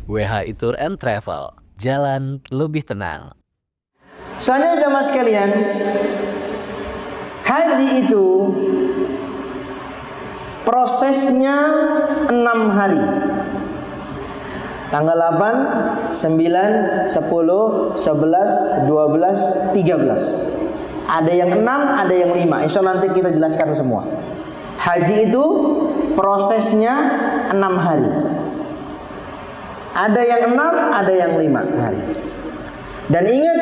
WHI Tour and Travel, jalan lebih tenang. Selanjutnya jamaah sekalian, haji itu prosesnya 6 hari. Tanggal 8, 9, 10, 11, 12, 13. Ada yang 6, ada yang 5. Insya Allah nanti kita jelaskan semua. Haji itu prosesnya 6 hari. Ada yang 6, ada yang 5 hari. Dan ingat,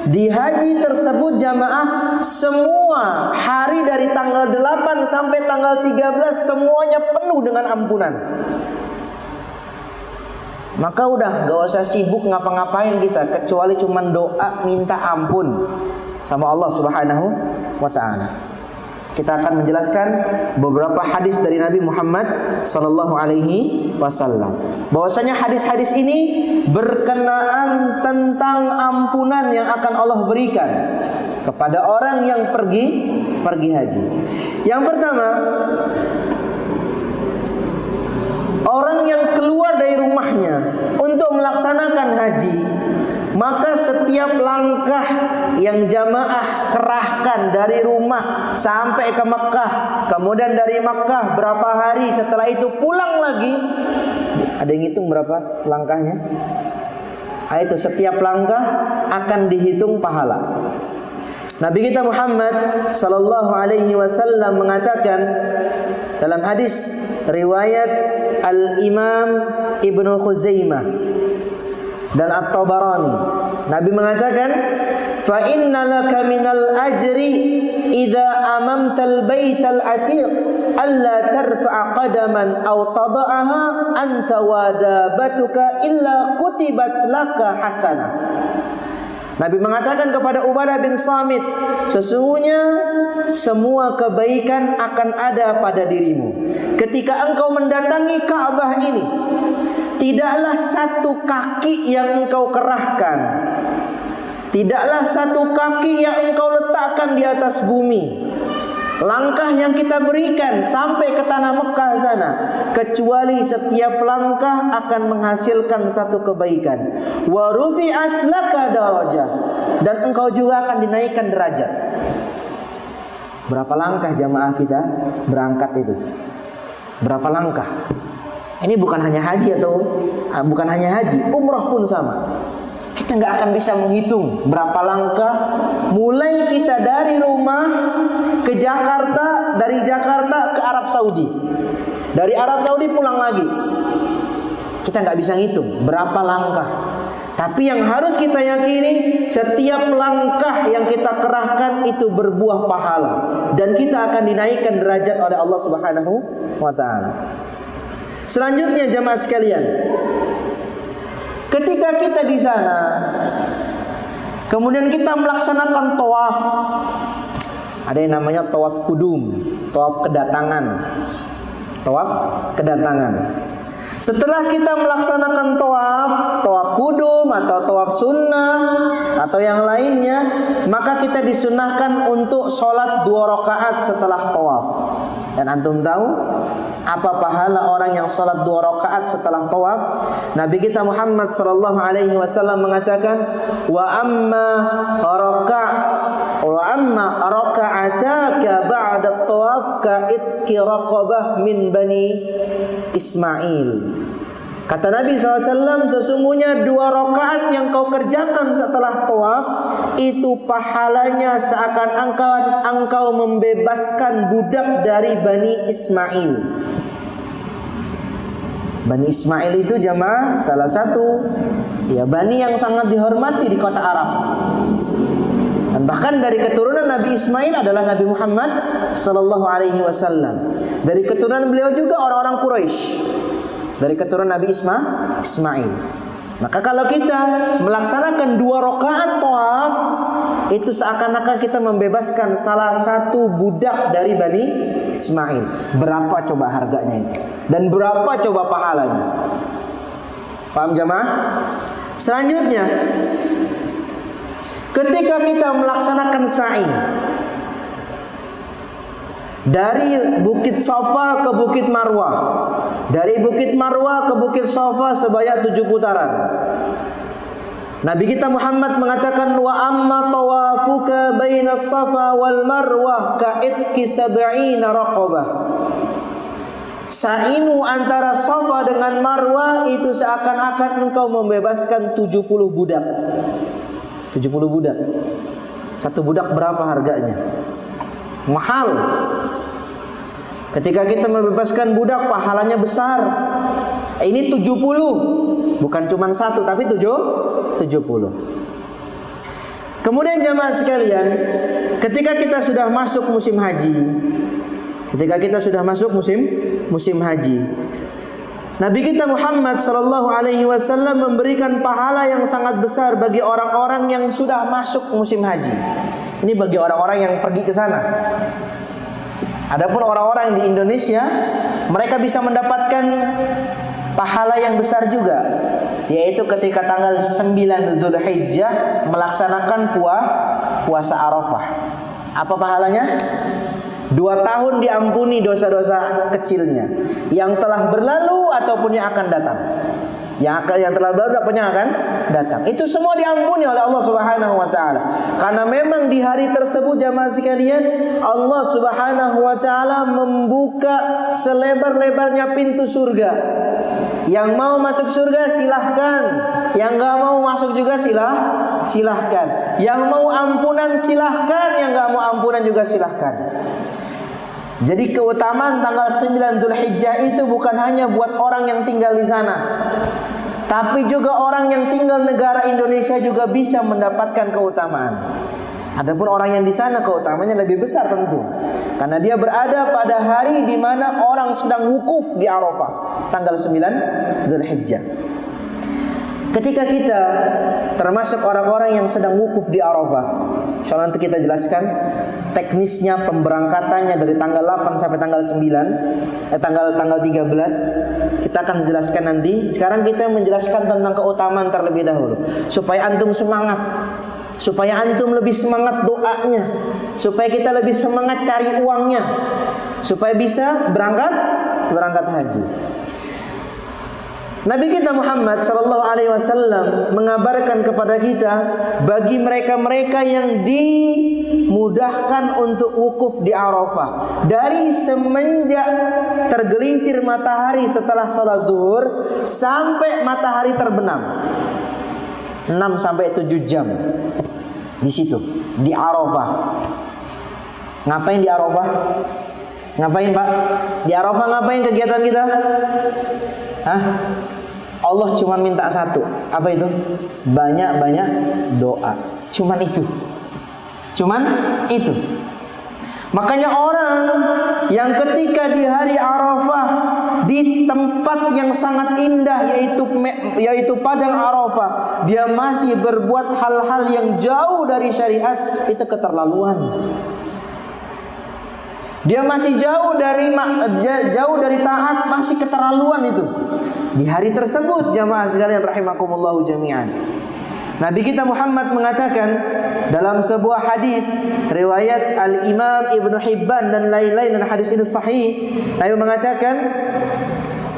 di haji tersebut jamaah, semua hari dari tanggal 8 sampai tanggal 13 semuanya penuh dengan ampunan. Maka udah gak usah sibuk ngapa-ngapain kita, kecuali cuman doa minta ampun sama Allah Subhanahu wa ta'ala. Kita akan menjelaskan beberapa hadis dari Nabi Muhammad sallallahu alaihi wasallam. Bahwasanya hadis-hadis ini berkenaan tentang ampunan yang akan Allah berikan kepada orang yang pergi haji. Yang pertama, orang yang keluar dari rumahnya untuk melaksanakan haji, maka setiap langkah yang jamaah kerahkan dari rumah sampai ke Mekah, kemudian dari Mekah berapa hari setelah itu pulang lagi, ada yang hitung berapa langkahnya? Itu setiap langkah akan dihitung pahala. Nabi kita Muhammad sallallahu alaihi wasallam mengatakan dalam hadis riwayat Al-Imam Ibnu Khuzaimah dan At-Tabarani, Nabi mengatakan, "Fa inna laka minal ajri idza amamtal baital atiq alla tarfa'a qadaman aw tada'aha anta wa dabatuka illa kutibat laka hasanah." Nabi mengatakan kepada Ubadah bin Samit, sesungguhnya semua kebaikan akan ada pada dirimu ketika engkau mendatangi Ka'bah ini. Tidaklah satu kaki yang engkau kerahkan, tidaklah satu kaki yang engkau letakkan di atas bumi, langkah yang kita berikan sampai ke tanah Mekah sana, kecuali setiap langkah akan menghasilkan satu kebaikan. Wa rufi'at laka darajah, dan engkau juga akan dinaikkan derajat. Berapa langkah jamaah kita berangkat itu? Berapa langkah? Ini bukan hanya haji umrah pun sama. Kita nggak akan bisa menghitung berapa langkah mulai kita dari rumah ke Jakarta, dari Jakarta ke Arab Saudi, dari Arab Saudi pulang lagi. Kita nggak bisa ngitung berapa langkah. Tapi yang harus kita yakini, setiap langkah yang kita kerahkan itu berbuah pahala, dan kita akan dinaikkan derajat oleh Allah Subhanahu wa ta'ala. Selanjutnya jamaah sekalian, ketika kita di sana, kemudian kita melaksanakan tawaf. Ada yang namanya tawaf kudum, tawaf kedatangan. Tawaf kedatangan. Setelah kita melaksanakan tawaf kudum atau tawaf sunnah atau yang lainnya, maka kita disunahkan untuk sholat 2 rakaat setelah tawaf. Dan antum tahu apa pahala orang yang sholat 2 rakaat setelah tawaf? Nabi kita Muhammad sallallahu alaihi wasallam mengatakan, wa amma raka'ataka ba'da tawaf ka itqi raqabah min bani Ismail. Kata Nabi SAW, sesungguhnya 2 rakaat yang kau kerjakan setelah tawaf, itu pahalanya seakan-akan engkau membebaskan budak dari Bani Ismail. Bani Ismail itu jamaah salah satu Bani yang sangat dihormati di kota Arab. Dan bahkan dari keturunan Nabi Ismail adalah Nabi Muhammad sallallahu alaihi wasallam. Dari keturunan beliau juga orang-orang Quraisy. Dari keturunan Nabi Ismail. Maka kalau kita melaksanakan 2 rakaat tawaf, itu seakan-akan kita membebaskan salah satu budak dari Bani Ismail. Berapa coba harganya itu? Dan berapa coba pahalanya? Faham jamaah? Selanjutnya, ketika kita melaksanakan sa'i, Dari Bukit Safa ke Bukit Marwah. Dari Bukit Marwah ke Bukit Safa sebanyak 7 putaran. Nabi kita Muhammad mengatakan, wa amma tawafuka bainas Safa wal Marwah ka itqi 70 raqabah. Sa'imu antara Safa dengan Marwah itu seakan-akan engkau membebaskan 70 budak. 70 budak. Satu budak berapa harganya? Mahal. Ketika kita membebaskan budak, pahalanya besar. Ini 70, bukan cuma satu, tapi 70. Kemudian jamaah sekalian, ketika kita sudah masuk musim haji, musim haji, Nabi kita Muhammad sallallahu alaihi wasallam memberikan pahala yang sangat besar bagi orang-orang yang sudah masuk musim haji. Ini bagi orang-orang yang pergi ke sana. Adapun orang-orang di Indonesia, mereka bisa mendapatkan pahala yang besar juga, yaitu ketika tanggal 9 Dzulhijjah melaksanakan puasa Arafah. Apa pahalanya? 2 tahun diampuni dosa-dosa kecilnya yang telah berlalu ataupun yang akan datang. Yang telah berlalu ataupun yang akan datang. Itu semua diampuni oleh Allah Subhanahu wa taala. Karena memang di hari tersebut jamaah sekalian, Allah Subhanahu wa taala membuka selebar-lebarnya pintu surga. Yang mau masuk surga silahkan, yang enggak mau masuk juga silahkan. Yang mau ampunan silahkan, yang enggak mau ampunan juga silahkan. Jadi keutamaan tanggal 9 Dzulhijjah itu bukan hanya buat orang yang tinggal di sana, tapi juga orang yang tinggal negara Indonesia juga bisa mendapatkan keutamaan. Adapun orang yang di sana keutamaannya lebih besar tentu, karena dia berada pada hari di mana orang sedang wukuf di Arafah, tanggal 9 Dzulhijjah. Ketika kita termasuk orang-orang yang sedang wukuf di Arafah, insyaallah nanti kita jelaskan teknisnya pemberangkatannya dari tanggal 8 sampai tanggal 9, tanggal 13. Kita akan menjelaskan nanti. Sekarang kita menjelaskan tentang keutamaan terlebih dahulu, supaya antum semangat, supaya antum lebih semangat doanya, supaya kita lebih semangat cari uangnya, supaya bisa berangkat haji. Nabi kita Muhammad sallallahu alaihi wasallam mengabarkan kepada kita, bagi mereka-mereka yang dimudahkan untuk wukuf di Arafah, dari semenjak tergelincir matahari setelah sholat zuhur sampai matahari terbenam, 6 sampai 7 jam di situ di Arafah. Ngapain di Arafah? Ngapain Pak? Di Arafah ngapain kegiatan kita? Hah? Allah cuma minta satu. Apa itu? Banyak-banyak doa. Cuman itu. Makanya orang yang ketika di hari Arafah di tempat yang sangat indah yaitu padang Arafah, dia masih berbuat hal-hal yang jauh dari syariat, itu keterlaluan. Dia masih jauh dari taat, masih keterlaluan itu. Di hari tersebut jamaah sekalian rahimakumullahu jami'an, Nabi kita Muhammad mengatakan dalam sebuah hadis riwayat Al-Imam Ibnu Hibban dan lain-lain, dan hadis ini sahih. Nabi mengatakan,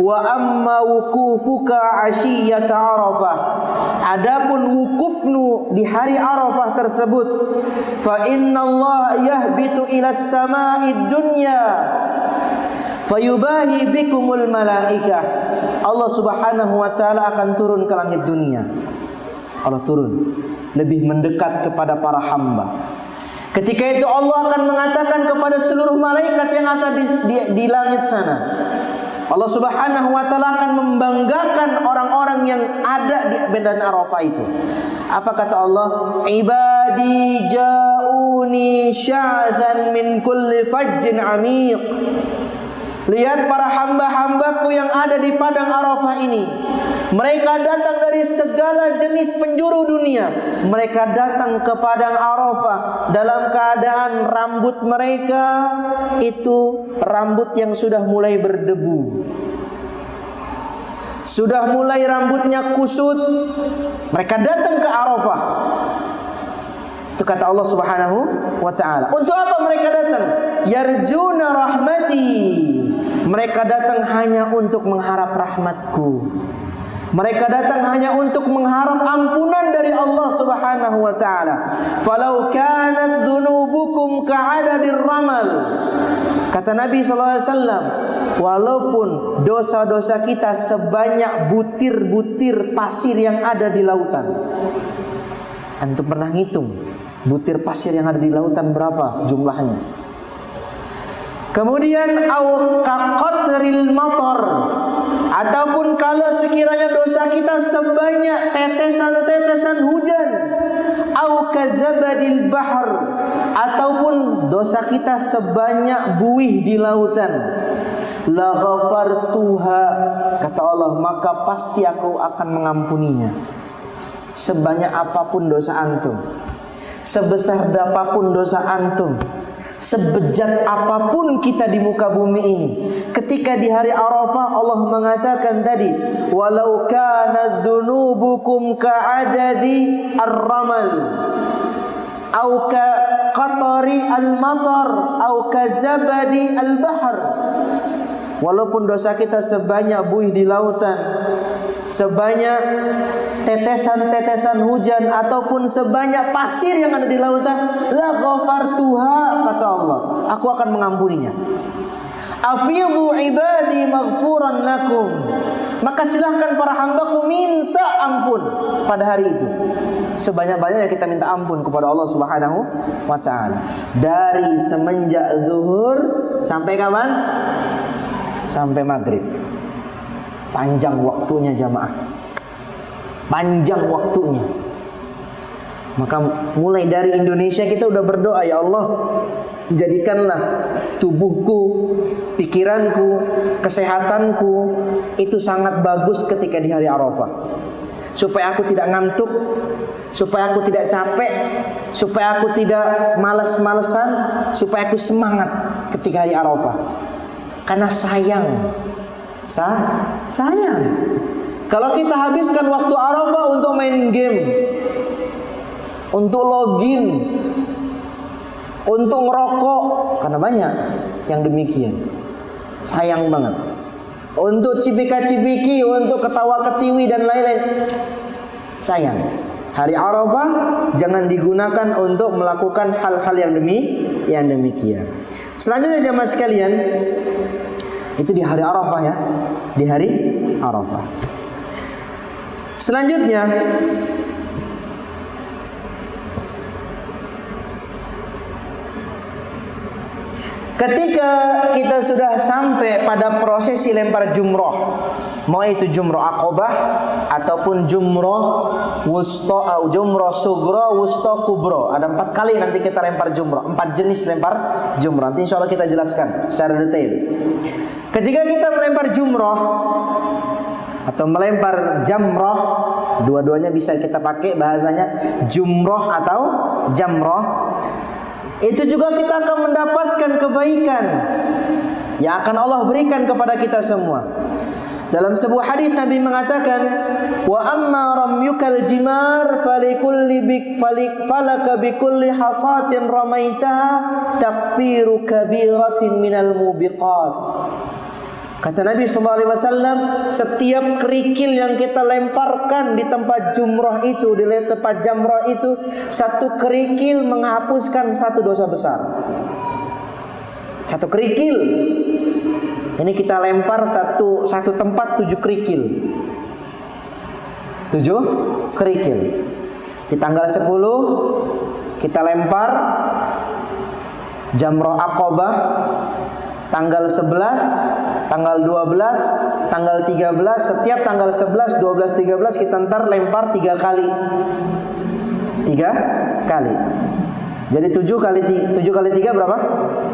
wa amma wukufuka asyiyata Arafah, adapun wukufnu di hari Arafah tersebut, fa innallaha yahbitu ila sama'id dunya fayubahi bikumul malaikah. Allah Subhanahu wa taala akan turun ke langit dunia. Allah turun lebih mendekat kepada para hamba. Ketika itu Allah akan mengatakan kepada seluruh malaikat yang ada di langit sana, Allah Subhanahu wa taala akan membanggakan orang-orang yang ada di medan Arafah itu. Apa kata Allah? Ibadi ja'uni sya'zan min kulli fajjin 'amiq. Lihat para hamba-hambaku yang ada di padang Arafah ini. Mereka datang dari segala jenis penjuru dunia. Mereka datang ke padang Arafah dalam keadaan rambut mereka itu rambut yang sudah mulai berdebu, sudah mulai rambutnya kusut. Mereka datang ke Arafah Itu kata Allah Subhanahu wa taala. Untuk apa mereka datang? Yarjuna rahmati. Mereka datang hanya untuk mengharap rahmatku. Mereka datang hanya untuk mengharap ampunan dari Allah Subhanahu wa taala. Falau kanat dzunubukum ka'adadir ramal. Kata Nabi sallallahu alaihi wasallam, walaupun dosa-dosa kita sebanyak butir-butir pasir yang ada di lautan. Antum pernah ngitung butir pasir yang ada di lautan berapa jumlahnya? Kemudian au kaqatril matar, ataupun kalau sekiranya dosa kita sebanyak tetesan-tetesan hujan, au kazabadil bahr, ataupun dosa kita sebanyak buih di lautan, la ghafartuha, kata Allah, maka pasti aku akan mengampuninya. Sebanyak apapun dosa antum, sebesar apapun dosa antum, sebejat apapun kita di muka bumi ini, ketika di hari Arafah Allah mengatakan tadi, walau kana dzunubukum ka'adadi ar-ramal au ka qatari al-matar au ka zabadi al-bahr. Walaupun dosa kita sebanyak buih di lautan, sebanyak tetesan-tetesan hujan, ataupun sebanyak pasir yang ada di lautan, la ghafartuha, kata Allah, aku akan mengampuninya. Afidhu ibadi maghfuran lakum, maka silahkan para hambaku minta ampun pada hari itu. Sebanyak-banyaknya kita minta ampun kepada Allah Subhanahu wa taala. Dari semenjak zuhur sampai kapan? Sampai maghrib. Panjang waktunya jamaah, panjang waktunya. Maka mulai dari Indonesia kita udah berdoa, ya Allah, jadikanlah tubuhku, pikiranku, kesehatanku itu sangat bagus ketika di hari Arafah, supaya aku tidak ngantuk, supaya aku tidak capek, supaya aku tidak malas-malesan, supaya aku semangat ketika hari Arafah. Karena sayang. Kalau kita habiskan waktu Arafah untuk main game, untuk login, untuk ngerokok, karena banyak yang demikian, sayang banget. Untuk cipika-cipiki, untuk ketawa-ketiwi dan lain-lain, sayang. Hari Arafah jangan digunakan untuk melakukan hal-hal yang demikian. Selanjutnya jemaah sekalian, itu di hari Arafah ya, di hari Arafah. Selanjutnya, ketika kita sudah sampai pada prosesi lempar jumroh, mau itu jumroh Aqabah ataupun jumroh wusta, jumroh sugro, wusta, kubro. Ada 4 kali nanti kita lempar jumroh, 4 jenis lempar jumroh. Nanti insya Allah kita jelaskan secara detail. Ketika kita melempar jumroh atau melempar jamroh, dua-duanya bisa kita pakai bahasanya, jumroh atau jamroh. Itu juga kita akan mendapatkan kebaikan yang akan Allah berikan kepada kita semua. Dalam sebuah hadis Nabi mengatakan, wa amma ramyukal jimar falaka bikulli hasatin ramaitaha takfiru kabiratin minal mubiqat. Kata Nabi SAW, setiap kerikil yang kita lemparkan di tempat jumrah itu, di tempat jamrah itu, satu kerikil menghapuskan satu dosa besar. Satu kerikil. Ini kita lempar satu tempat 7 kerikil. 7 kerikil. Di tanggal 10 kita lempar jamrah Aqabah. Tanggal 11, tanggal 12, tanggal 13, setiap tanggal 11, 12, 13 kita ntar lempar 3 kali. 3 kali. Jadi 7 kali 3 berapa?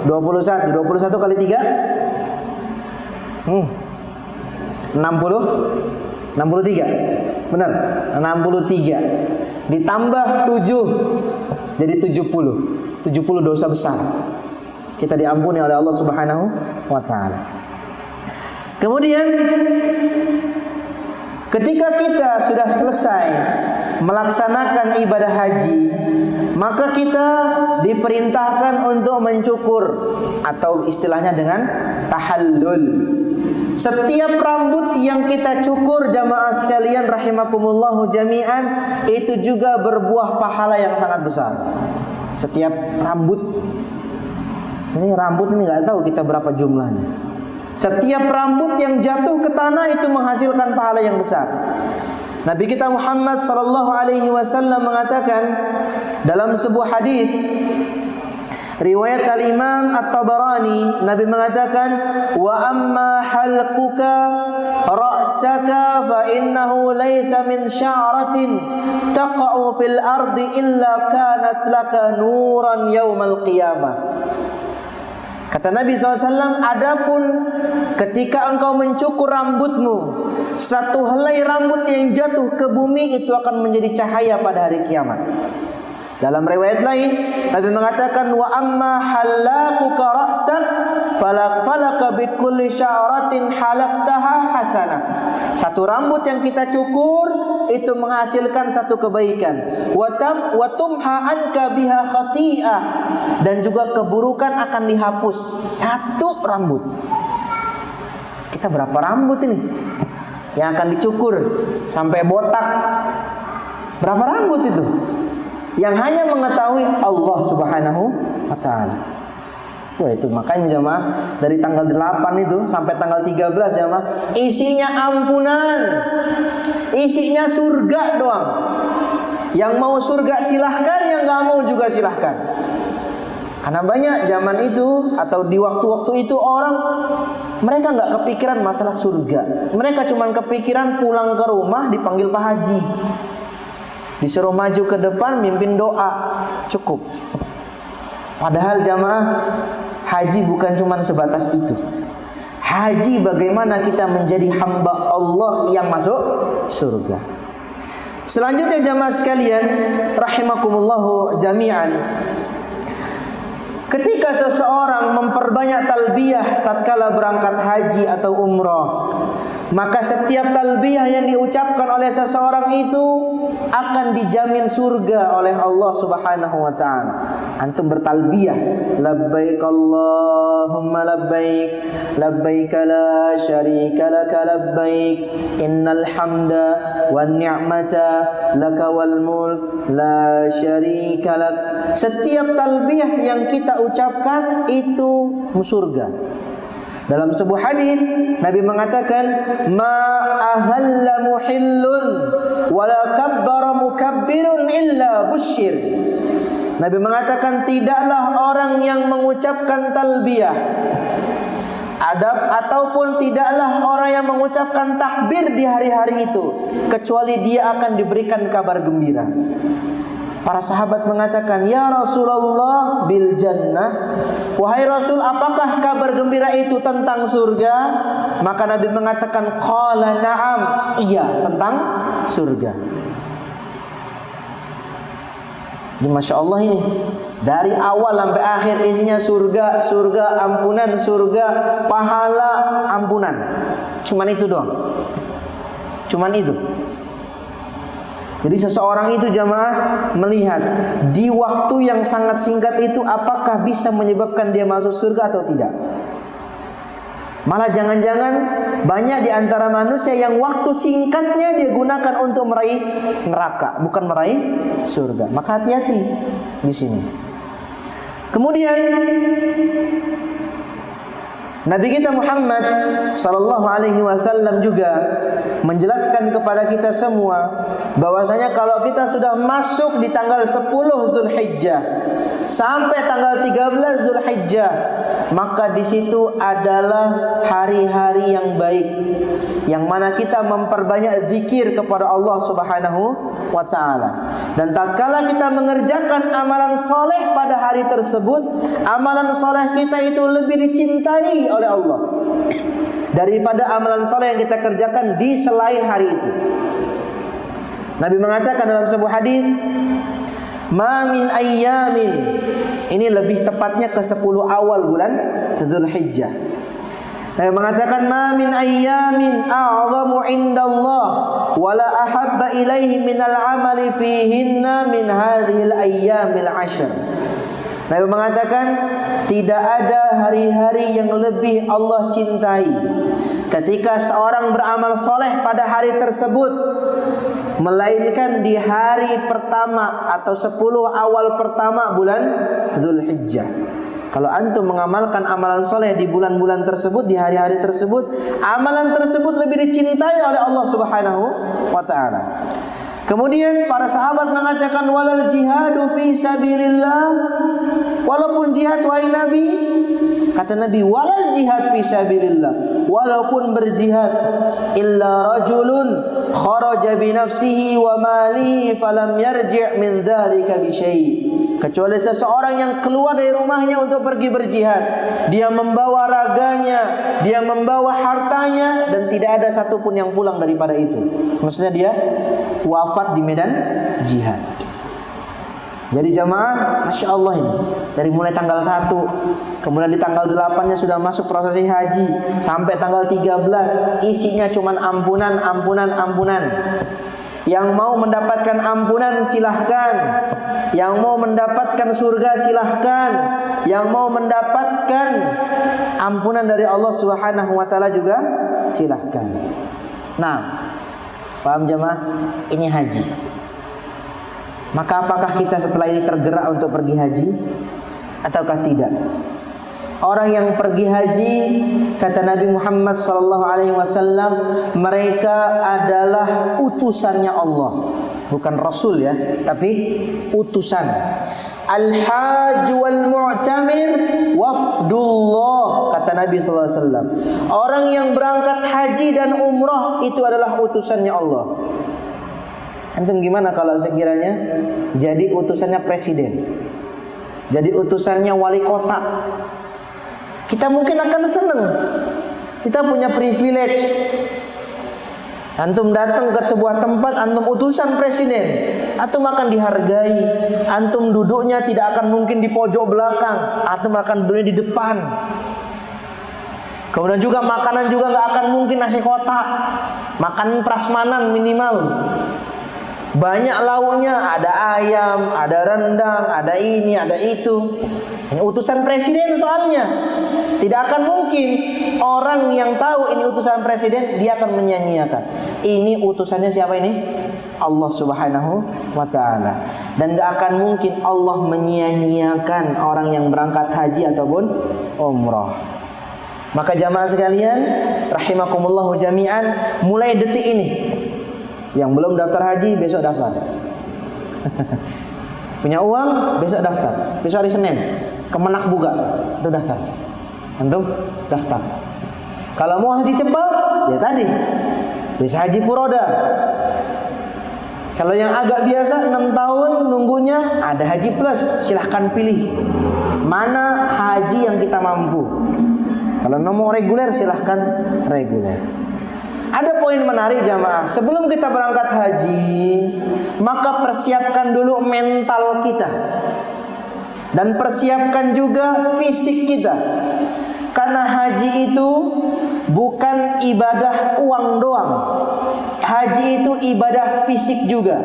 21. 21 kali 3 60. 63. Benar, 63. Ditambah 7 jadi 70. 70 dosa besar. Kita diampuni oleh Allah Subhanahu wa taala. Kemudian ketika kita sudah selesai melaksanakan ibadah haji, maka kita diperintahkan untuk mencukur atau istilahnya dengan tahallul. Setiap rambut yang kita cukur jamaah sekalian rahimakumullahu jami'an, itu juga berbuah pahala yang sangat besar. Setiap rambut, ini rambut ini nggak tahu kita berapa jumlahnya. Setiap rambut yang jatuh ke tanah itu menghasilkan pahala yang besar. Nabi kita Muhammad sallallahu alaihi wasallam mengatakan dalam sebuah hadis riwayat Al-Imam At-Tabarani, Nabi mengatakan, wa amma halquka ra'saka fa innahu laysa min sya'ratin taqa'u fil ardi illa kanat laka nuran yaumal qiyamah. Kata Nabi SAW, adapun ketika engkau mencukur rambutmu, satu helai rambut yang jatuh ke bumi itu akan menjadi cahaya pada hari kiamat. Dalam riwayat lain, Nabi mengatakan, wa amma halakuka ra'sak falaka bikulli sya'ratin halaktaha hasanah. Satu rambut yang kita cukur itu menghasilkan satu kebaikan. Wa tumha anka biha khati'ah, dan juga keburukan akan dihapus satu rambut. Kita berapa rambut ini yang akan dicukur sampai botak? Berapa rambut itu? Yang hanya mengetahui Allah Subhanahu wa ta'ala. Wah, itu makanya jemaah, dari tanggal 8 itu sampai tanggal 13 jemaah, isinya ampunan, isinya surga doang. Yang mau surga silahkan, yang gak mau juga silahkan. Karena banyak zaman itu atau di waktu-waktu itu orang, mereka gak kepikiran masalah surga. Mereka cuma kepikiran pulang ke rumah dipanggil Pak Haji, disuruh maju ke depan mimpin doa, cukup. Padahal jamaah, haji bukan cuma sebatas itu. Haji bagaimana kita menjadi hamba Allah yang masuk surga. Selanjutnya jamaah sekalian rahimakumullahu jami'an, ketika seseorang memperbanyak talbiyah tatkala berangkat haji atau umrah, maka setiap talbiyah yang diucapkan oleh seseorang itu akan dijamin surga oleh Allah Subhanahu wa ta'ala. Antum bertalbiyah, labbaik Allahumma labbaik, labbaik la syarika laka labbaik, innal hamda wan ni'mata laka wal mulk la syarika lak. Setiap talbiyah yang kita ucapkan itu surga. Dalam sebuah hadis Nabi mengatakan, ma ahalla muhillun wala kabbara mukabbirun illa busyir. Nabi mengatakan, tidaklah orang yang mengucapkan talbiyah ataupun tidaklah orang yang mengucapkan takbir di hari-hari itu kecuali dia akan diberikan kabar gembira. Para sahabat mengatakan, ya Rasulullah bil jannah, wahai Rasul, apakah kabar gembira itu tentang surga? Maka Nabi mengatakan, qala na'am, iya, tentang surga. Ini Masya Allah, ini dari awal sampai akhir isinya surga, surga, ampunan, surga, pahala, ampunan. Cuman itu doang. Cuman itu. Jadi seseorang itu jamaah melihat di waktu yang sangat singkat itu apakah bisa menyebabkan dia masuk surga atau tidak. Malah jangan-jangan banyak di antara manusia yang waktu singkatnya dia gunakan untuk meraih neraka, bukan meraih surga. Maka hati-hati di sini. Kemudian Nabi kita Muhammad sallallahu alaihi wasallam juga menjelaskan kepada kita semua bahwasanya kalau kita sudah masuk di tanggal 10 Zulhijjah sampai tanggal 13 Zulhijjah, maka di situ adalah hari-hari yang baik, yang mana kita memperbanyak zikir kepada Allah Subhanahu wa ta'ala. Dan tatkala kita mengerjakan amalan soleh pada hari tersebut, amalan soleh kita itu lebih dicintai oleh Allah daripada amalan soleh yang kita kerjakan di selain hari itu. Nabi mengatakan dalam sebuah hadis, ma min ayyamin, ini lebih tepatnya ke 10 awal bulan Dzulhijjah. Nabi mengatakan, ma min ayyamin a'zamu indallah wa wala ahabba ilaihi minal amali fihinna min hadhil ayyamil ashr. Nabi mengatakan tidak ada hari-hari yang lebih Allah cintai ketika seorang beramal soleh pada hari tersebut, melainkan di hari pertama atau 10 awal pertama bulan Dzulhijjah. Kalau antum mengamalkan amalan soleh di bulan-bulan tersebut, di hari-hari tersebut, amalan tersebut lebih dicintai oleh Allah Subhanahu wa ta'ala. Kemudian para sahabat mengatakan walal jihadu fi sabilillah, walaupun jihad wahai Nabi, kata Nabi walal jihad fi sabilillah, walaupun berjihad, illa rajulun kharaja bi nafsihi wa malihi falam yarji' min dzalika bi syai'. Kecuali seseorang yang keluar dari rumahnya untuk pergi berjihad, dia membawa raganya, dia membawa hartanya, dan tidak ada satupun yang pulang daripada itu. Maksudnya dia wafat di medan jihad. Jadi jamaah, Masya Allah ini, dari mulai tanggal 1, kemudian di tanggal 8-nya sudah masuk prosesi haji, sampai tanggal 13 isinya cuman ampunan, ampunan, ampunan. Yang mau mendapatkan ampunan silahkan, yang mau mendapatkan surga silahkan, yang mau mendapatkan ampunan dari Allah Subhanahu wa ta'ala juga silahkan. Nah, paham jamaah? Ini haji. Maka apakah kita setelah ini tergerak untuk pergi haji ataukah tidak? Orang yang pergi haji, kata Nabi Muhammad SAW, mereka adalah utusannya Allah, bukan Rasul ya, tapi utusan. Al-hajj wal mu'tamir wafdullah, kata Nabi SAW. Orang yang berangkat haji dan umrah itu adalah utusannya Allah. Antum gimana kalau sekiranya jadi utusannya presiden, jadi utusannya wali kota? Kita mungkin akan senang. Kita punya privilege. Antum datang ke sebuah tempat, antum utusan presiden, antum akan dihargai. Antum duduknya tidak akan mungkin di pojok belakang, antum akan duduknya di depan. Kemudian juga makanan juga nggak akan mungkin nasi kotak, makan prasmanan minimal. Banyak lauknya, ada ayam, ada rendang, ada ini, ada itu. Ini utusan presiden soalnya. Tidak akan mungkin orang yang tahu ini utusan presiden, dia akan menyanyiakan. Ini utusannya siapa ini? Allah Subhanahu wa ta'ala. Dan tidak akan mungkin Allah menyanyiakan orang yang berangkat haji ataupun umrah. Maka jamaah sekalian, rahimakumullahu jami'an, mulai detik ini, yang belum daftar haji, besok daftar. Punya uang, besok daftar. Besok hari Senin, Kemenak buka, itu daftar. Antum daftar. Kalau mau haji cepat, ya tadi bisa haji furoda. Kalau yang agak biasa 6 tahun nunggunya, ada haji plus. Silahkan pilih mana haji yang kita mampu. Kalau mau reguler, silahkan reguler. Ada poin menarik jamaah. Sebelum kita berangkat haji, maka persiapkan dulu mental kita, dan persiapkan juga fisik kita. Karena haji itu bukan ibadah uang doang. Haji itu ibadah fisik juga.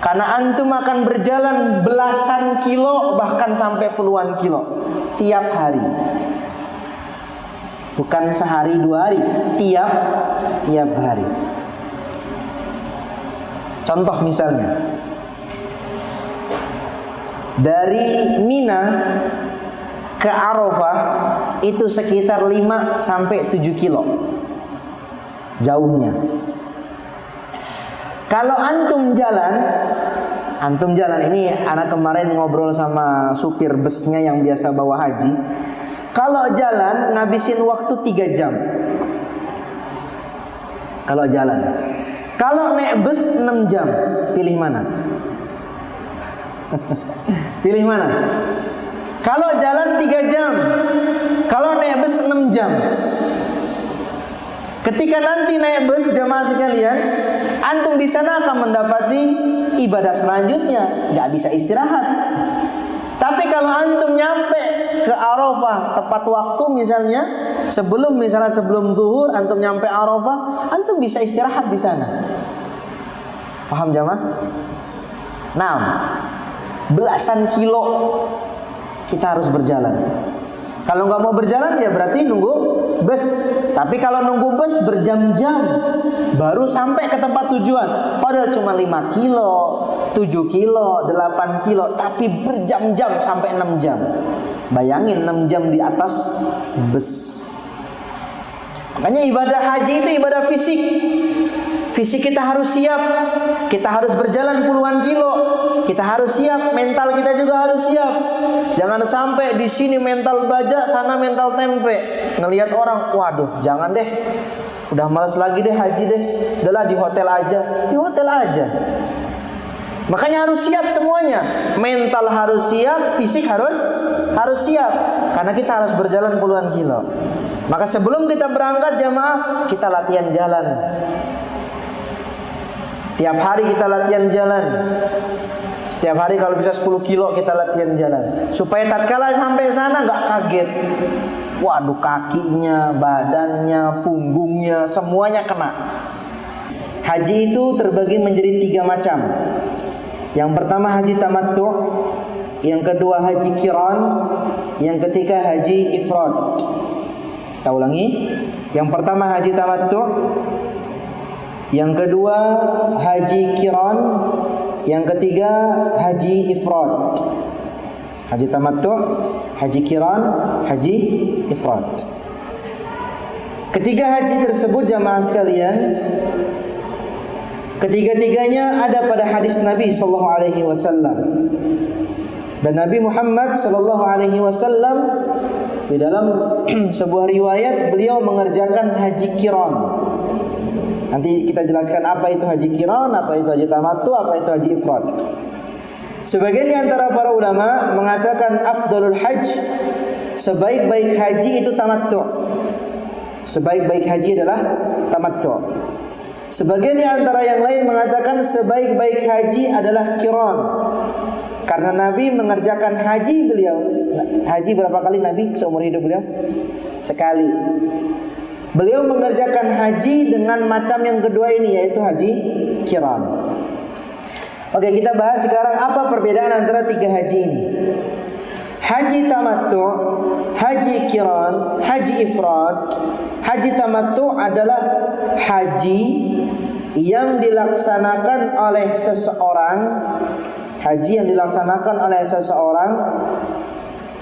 Karena antum akan berjalan belasan kilo, bahkan sampai puluhan kilo tiap hari. Bukan sehari 2 hari, tiap hari. Contoh misalnya, dari Mina ke Arafah itu sekitar 5 sampai 7 kilo jauhnya. Kalau antum jalan ini, anak kemarin ngobrol sama supir busnya yang biasa bawa haji. Kalau jalan ngabisin waktu 3 jam. Kalau jalan. Kalau naik bus 6 jam. Pilih mana? Pilih mana? Kalau jalan 3 jam, kalau naik bus 6 jam. Ketika nanti naik bus jamaah sekalian, antum di sana akan mendapati ibadah selanjutnya, nggak bisa istirahat. Tapi kalau antum nyampe ke Arafah tepat waktu misalnya, sebelum zuhur antum nyampe Arafah, antum bisa istirahat di sana. Paham jamaah? Nah, belasan kilo kita harus berjalan. Kalau nggak mau berjalan ya berarti nunggu bus. Tapi kalau nunggu bus berjam-jam baru sampai ke tempat tujuan. Padahal cuma 5 kilo, 7 kilo, 8 kilo, tapi berjam-jam sampai 6 jam. Bayangin 6 jam di atas bus. Makanya ibadah haji itu ibadah fisik. Fisik kita harus siap. Kita harus berjalan puluhan kilo. Kita harus siap, mental kita juga harus siap. Jangan sampai di sini mental baja, sana mental tempe. Ngelihat orang, waduh, jangan deh. Udah malas lagi deh haji deh. Udahlah di hotel aja. Di hotel aja. Makanya harus siap semuanya. Mental harus siap, fisik harus siap. Karena kita harus berjalan puluhan kilo. Maka sebelum kita berangkat jamaah, kita latihan jalan. Tiap hari kita latihan jalan. Setiap hari kalau bisa 10 kilo kita latihan jalan. Supaya tatkala sampai sana nggak kaget. Waduh, kakinya, badannya, punggungnya, semuanya kena. Haji itu terbagi menjadi 3 macam. Yang pertama haji tamattu', yang kedua haji qiran, yang ketiga haji ifrad. Kita ulangi. Yang pertama haji tamattu', yang kedua haji qiran, yang ketiga haji ifrad. Haji tamattu', haji qiran, haji ifrad. Ketiga haji tersebut jamaah sekalian, ketiga-tiganya ada pada hadis Nabi sallallahu alaihi wasallam. Dan Nabi Muhammad sallallahu alaihi wasallam di dalam sebuah riwayat beliau mengerjakan haji qiran. Nanti kita jelaskan apa itu haji qiran, apa itu haji tamattu, apa itu haji ifrad. Sebagian di antara para ulama mengatakan afdalul hajj, sebaik-baik haji itu tamattu. Sebaik-baik haji adalah tamattu. Sebagian di antara yang lain mengatakan sebaik-baik haji adalah qiran. Karena Nabi mengerjakan haji beliau. Haji berapa kali Nabi seumur hidup beliau? Sekali. Beliau mengerjakan haji dengan macam yang kedua ini, yaitu haji qiran. Oke, kita bahas sekarang apa perbedaan antara 3 haji ini. Haji tamattu, haji qiran, haji ifrad. Haji tamattu adalah haji yang dilaksanakan oleh seseorang. Haji yang dilaksanakan oleh seseorang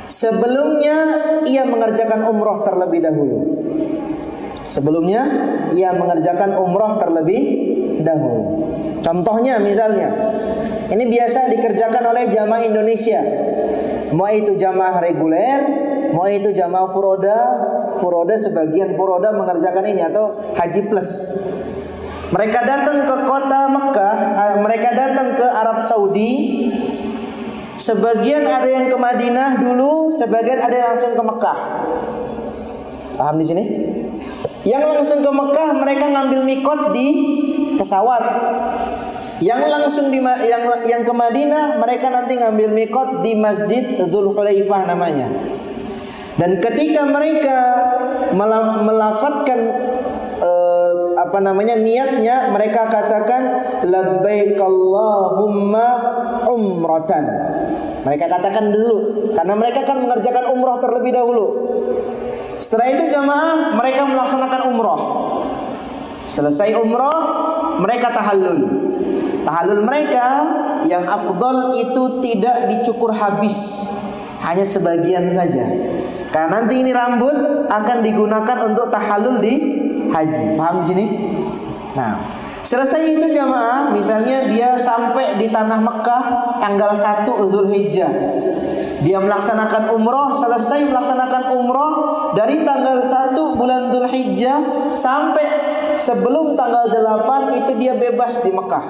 sebelumnya ia mengerjakan umroh terlebih dahulu. Sebelumnya ia mengerjakan umroh terlebih dahulu. Contohnya misalnya, ini biasa dikerjakan oleh jamaah Indonesia. Mau itu jamaah reguler, mau itu jamaah furoda sebagian furoda mengerjakan ini atau haji plus. Mereka datang ke kota Mekah, mereka datang ke Arab Saudi. Sebagian ada yang ke Madinah dulu, sebagian ada yang langsung ke Mekah. Paham di sini? Yang langsung ke Mekah mereka ngambil mikot di pesawat. Yang langsung yang ke Madinah mereka nanti ngambil mikot di Masjid Dzulhulaifah namanya. Dan ketika mereka melafatkan niatnya, mereka katakan labbaik Allahumma umratan. Mereka katakan dulu karena mereka kan mengerjakan umroh terlebih dahulu. Setelah itu jamaah mereka melaksanakan umroh. Selesai umroh mereka tahallul. Tahallul mereka yang afdal itu tidak dicukur habis, hanya sebagian saja. Karena nanti ini rambut akan digunakan untuk tahallul di haji. Paham di sini? Nah, selesai itu jamaah, misalnya dia sampai di tanah Mekah tanggal 1 Dzulhijjah. Dia melaksanakan umroh, selesai melaksanakan umroh dari tanggal 1 bulan Dzulhijjah sampai sebelum tanggal 8 itu dia bebas di Mekah.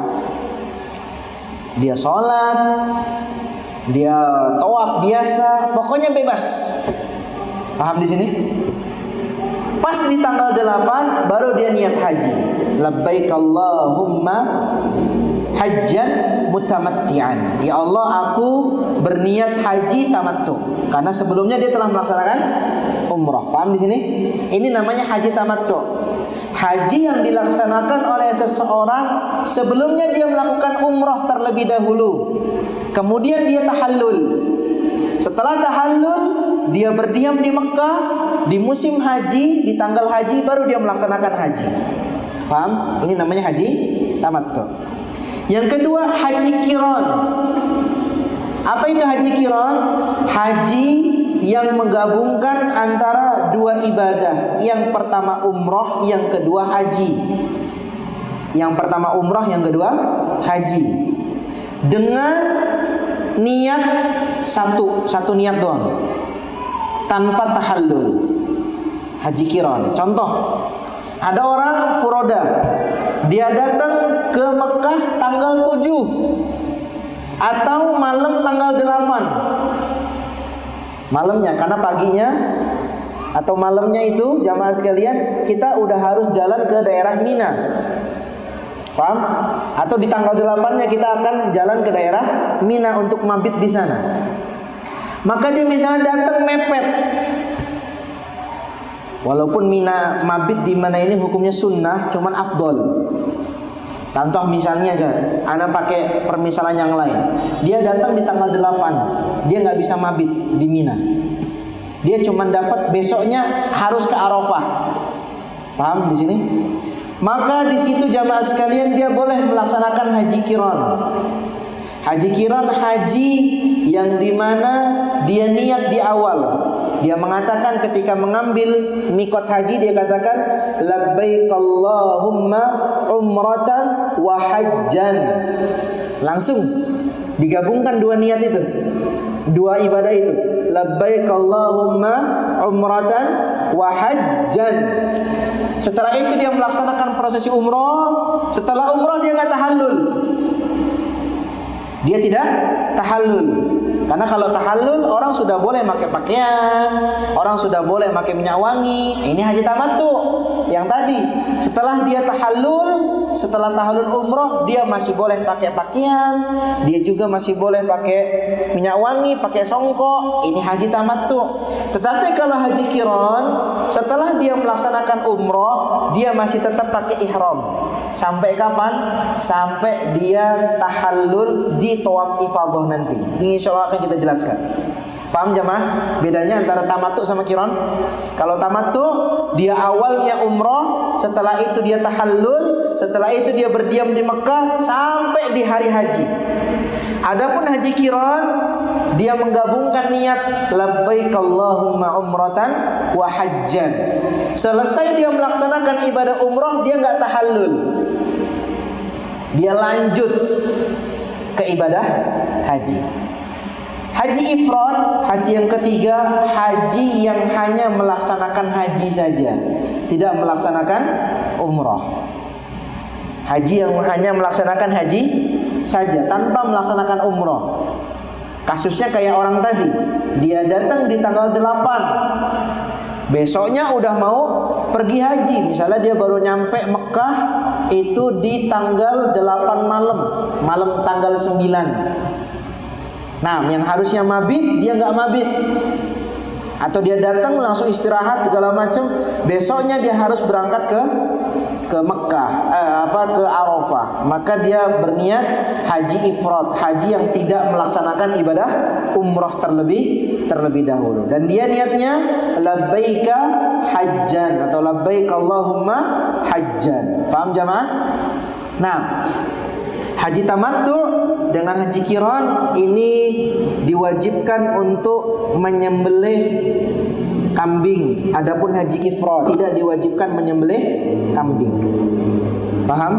Dia sholat, dia tawaf biasa, pokoknya bebas. Paham di sini? Pas di tanggal 8 baru dia niat haji. Labbaik Allahumma hajjan mutamatti'an. Ya Allah, aku berniat haji tamattu. Karena sebelumnya dia telah melaksanakan umrah. Paham di sini? Ini namanya haji tamattu. Haji yang dilaksanakan oleh seseorang sebelumnya dia melakukan umrah terlebih dahulu. Kemudian dia tahallul. Setelah tahallul, dia berdiam di Mekah di musim haji, di tanggal haji baru dia melaksanakan haji. Faham? Ini namanya haji tamattu. Yang kedua, haji qiran. Apa itu haji qiran? Haji yang menggabungkan antara dua ibadah. Yang pertama umrah, yang kedua haji. Yang pertama umrah, yang kedua haji. Dengan niat satu niat doang, tanpa tahallul. Haji qiran. Contoh, ada orang furoda, dia datang ke Mekah tanggal 7 atau malam tanggal 8. Malamnya, karena paginya atau malamnya itu jamaah sekalian kita udah harus jalan ke daerah Mina. Paham? Atau di tanggal 8-nya kita akan jalan ke daerah Mina untuk mabit di sana. Maka dia misalnya datang mepet. Walaupun Mina mabit di mana ini hukumnya sunnah, cuman afdol. Contoh misalnya aja, ana pakai permisalan yang lain. Dia datang di tanggal 8, dia nggak bisa mabit di Mina. Dia cuman dapat besoknya harus ke Arafah. Paham di sini? Maka di situ jamaah sekalian dia boleh melaksanakan haji qiran. Haji qiran haji yang dimana dia niat di awal. Dia mengatakan ketika mengambil mikot haji, dia katakan labbaik Allahumma umratan wa hajjan. Langsung digabungkan dua niat itu, dua ibadah itu, labbaik Allahumma umratan wa hajjan. Setelah itu dia melaksanakan prosesi umrah. Setelah umrah dia nggak tahallul. Dia tidak tahallul. Karena kalau tahallul orang sudah boleh pakai pakaian, orang sudah boleh pakai minyak wangi. Ini haji tamattu yang tadi. Setelah dia tahallul, setelah tahallul umrah, dia masih boleh pakai pakaian, dia juga masih boleh pakai minyak wangi, pakai songkok. Ini haji tamattu. Tetapi kalau haji qiran, setelah dia melaksanakan umrah, dia masih tetap pakai ihram. Sampai kapan? Sampai dia tahallul di tawaf ifadah nanti. Ini insyaallah akan kita jelaskan. Paham jamaah? Bedanya antara tamattu sama qiran? Kalau tamattu dia awalnya umrah, setelah itu dia tahallul, setelah itu dia berdiam di Mekah sampai di hari haji. Adapun haji qiran, dia menggabungkan niat labbaik Allahumma umratan wa hajjan. Selesai dia melaksanakan ibadah umrah, dia enggak tahallul. Dia lanjut ke ibadah haji. Haji ifrad, haji yang ketiga, haji yang hanya melaksanakan haji saja, tidak melaksanakan umrah. Haji yang hanya melaksanakan haji saja tanpa melaksanakan umrah. Kasusnya kayak orang tadi, dia datang di tanggal 8, besoknya udah mau pergi haji. Misalnya dia baru nyampe Mekah itu di tanggal 8 malam tanggal 9. Nah, yang harusnya mabit dia nggak mabit, atau dia datang langsung istirahat segala macam. Besoknya dia harus berangkat ke Mekah, ke Arafah. Maka dia berniat haji ifrad, haji yang tidak melaksanakan ibadah umrah terlebih dahulu. Dan dia niatnya labbaika hajjan atau labbaik Allahumma hajjan. Paham jamaah? Nah, haji tamattu dengan haji qiran ini diwajibkan untuk menyembelih kambing. Adapun haji ifrad tidak diwajibkan menyembelih kambing. Paham?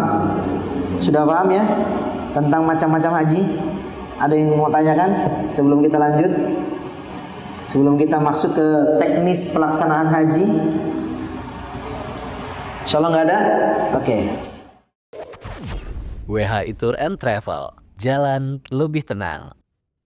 Sudah paham ya tentang macam-macam haji? Ada yang mau tanyakan sebelum kita lanjut? Sebelum kita masuk ke teknis pelaksanaan haji? Insyaallah nggak ada? Oke. WHI Tour and Travel, jalan lebih tenang.